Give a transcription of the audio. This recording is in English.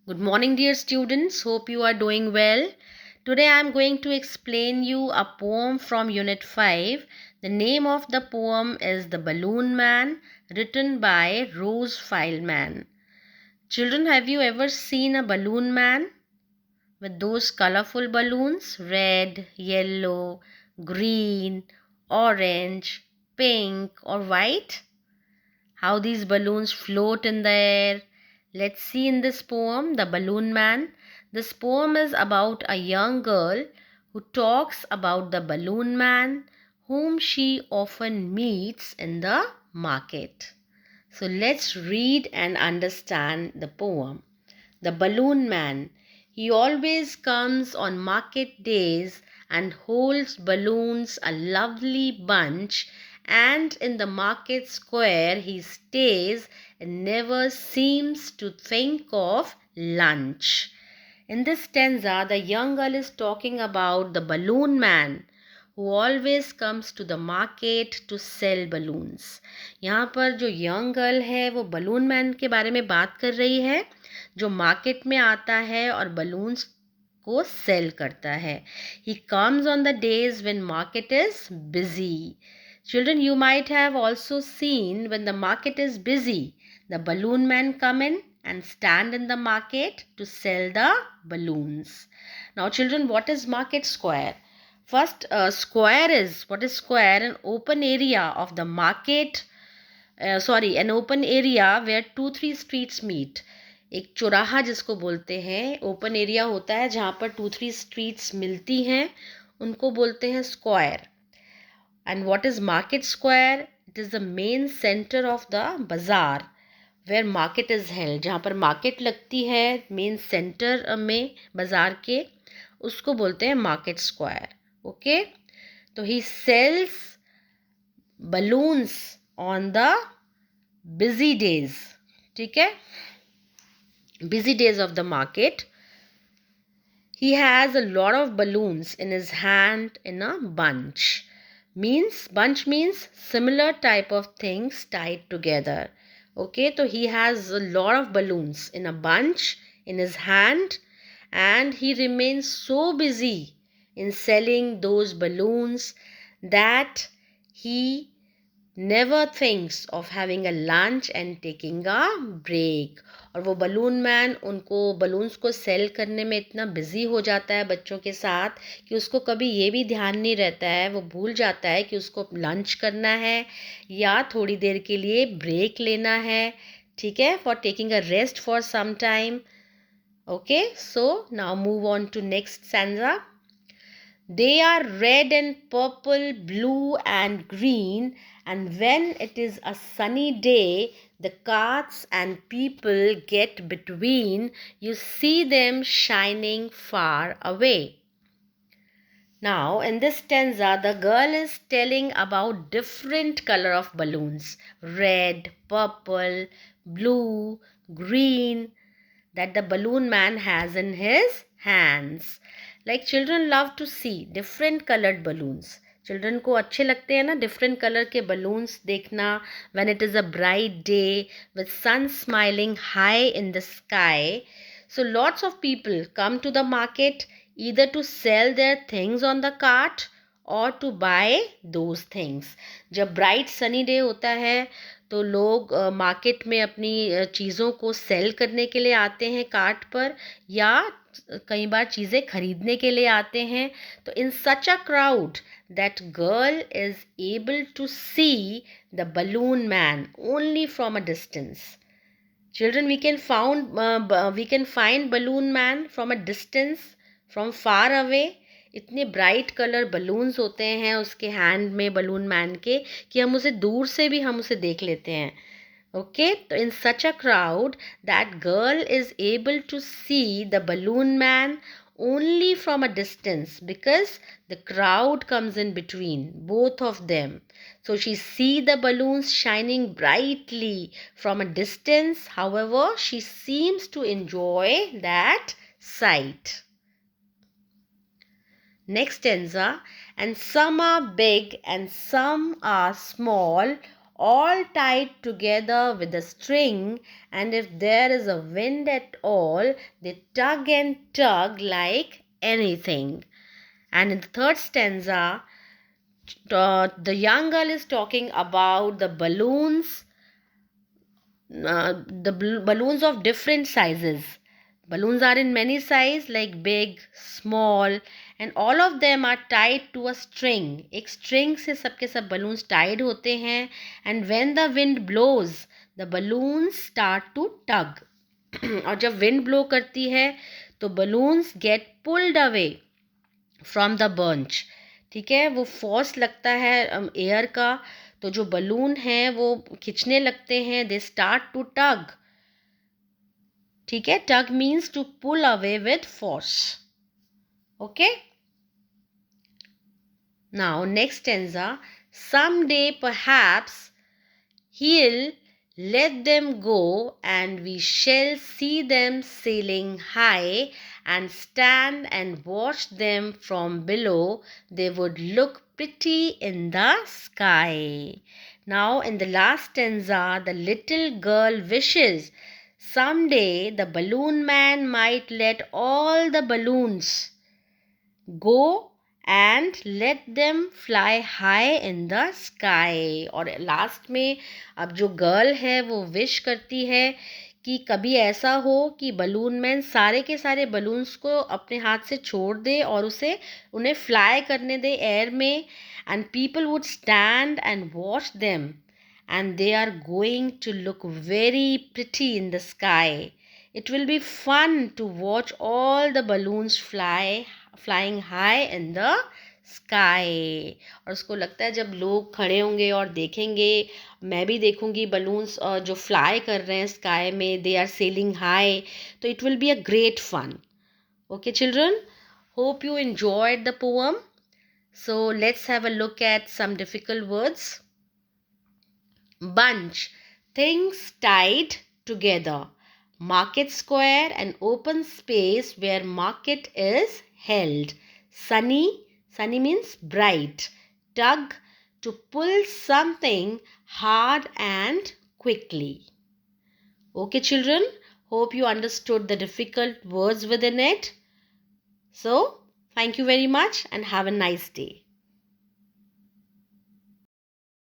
Good morning, dear students. Hope you are doing well. Today I am going to explain you a poem from Unit 5. The name of the poem is The Balloon Man, written by Rose Fileman. Children, have you ever seen a balloon man with those colorful balloons? Red, yellow, green, orange, pink, or white? How these balloons float in the air. Let's see in this poem, The Balloon Man. This poem is about a young girl who talks about the balloon man whom she often meets in the market. So let's read and understand the poem. The balloon man. He always comes on market days and holds balloons a lovely bunch, and in the market square he stays and never seems to think of lunch. In this stanza, the young girl is talking about the balloon man who always comes to the market to sell balloons. यहाँ पर जो young girl है वो balloon man के बारे में बात कर रही है जो market में आता है और balloons को sell करता है. He comes on the days when market is busy. Children, you might have also seen when the market is busy, the balloon man come in and stand in the market to sell the balloons. Now, children, what is market square? First, square is, what is square? An open area of the market, an open area where 2-3 streets meet. एक चौराहा जिसको बोलते हैं, open area होता है जहाँ पर 2-3 streets मिलती हैं, उनको बोलते हैं square. And what is market square? It is the main center of the bazaar where market is held. जहाँ पर market लगती है main center में बाजार के, उसको बोलते हैं market square. Okay? तो he sells balloons on the busy days. ठीक है? Busy days of the market. He has a lot of balloons in his hand in a bunch. Bunch means similar type of things tied together. Okay, so he has a lot of balloons in a bunch in his hand, and he remains so busy in selling those balloons that he never thinks of having a lunch and taking a break. और वो balloon man उनको balloons को cell करने में इतना busy हो जाता है बच्चों के साथ कि उसको कभी ये भी ध्यान नहीं रहता है, वो भूल जाता है कि उसको लंच करना है या थोड़ी देर के लिए ब्रेक लेना है. ठीक है, for taking a rest for some time. Okay, so now move on to next stanza. They are red and purple, blue and green, and when it is a sunny day, the carts and people get between. You see them shining far away. Now, in this stanza, the girl is telling about different color of balloons. Red, purple, blue, green, that the balloon man has in his hands. Like children love to see different colored balloons. Children को अच्छे लगते हैं ना different color के balloons देखना when it is a bright day with sun smiling high in the sky. So lots of people come to the market either to sell their things on the cart or to buy those things. जब bright sunny day होता है तो लोग market में अपनी चीज़ों को cell करने के लिए आते हैं कार्ट पर या कई बार चीज़ें खरीदने के लिए आते हैं. तो in such a crowd that girl is able to see the balloon man only from a distance. Children, we can find balloon man from a distance, from far away. इतने ब्राइट कलर बलून्स होते हैं उसके hand में balloon man के कि हम उसे दूर से भी हम उसे देख लेते हैं. ओके, तो in such a crowd that girl is able to see the balloon man only from a distance because the crowd comes in between both of them. So she see the balloons shining brightly from a distance. However, she seems to enjoy that sight. Next stanza. And some are big and some are small, all tied together with a string, and if there is a wind at all, they tug and tug like anything. And in the third stanza, the young girl is talking about the balloons, balloons of different sizes. Balloons are in many sizes like big, small, and all of them are tied to a string. एक string से सबके सब balloons tied होते हैं, and when the wind blows, the balloons start to tug. और जब wind blow करती है तो balloons get pulled away from the bunch. ठीक है, वो फोर्स लगता है एयर का, तो जो बलून है वो खिंचने लगते हैं. They start to tug. ठीक है, tug means to pull away with force. Okay, now next stanza. Someday perhaps he'll let them go, and we shall see them sailing high, and stand and watch them from below. They would look pretty in the sky. Now, in the last stanza, the little girl wishes someday the balloon man might let all the balloons go and let them fly high in the sky. और last में अब जो girl है वो wish करती है कि कभी ऐसा हो कि बलून मैन सारे के सारे बलून्स को अपने हाथ से छोड़ दे और उन्हें फ्लाई करने दे एयर में. And people would stand and watch them, and they are going to look very pretty in the sky. It will be fun to watch all the balloons flying high in the sky. और उसको लगता है जब लोग खड़े होंगे और देखेंगे, मैं भी देखूंगी बलून्स जो फ्लाई कर रहे हैं स्काई में, दे आर सेलिंग हाई, तो it will be a great fun. Okay children, hope you enjoyed the poem. So let's have a look at some difficult words. Bunch, things tied together. Market square, an open space where market is held. Sunny, sunny means bright. Tug, to pull something hard and quickly. Okay children, hope you understood the difficult words within it. So, thank you very much and have a nice day.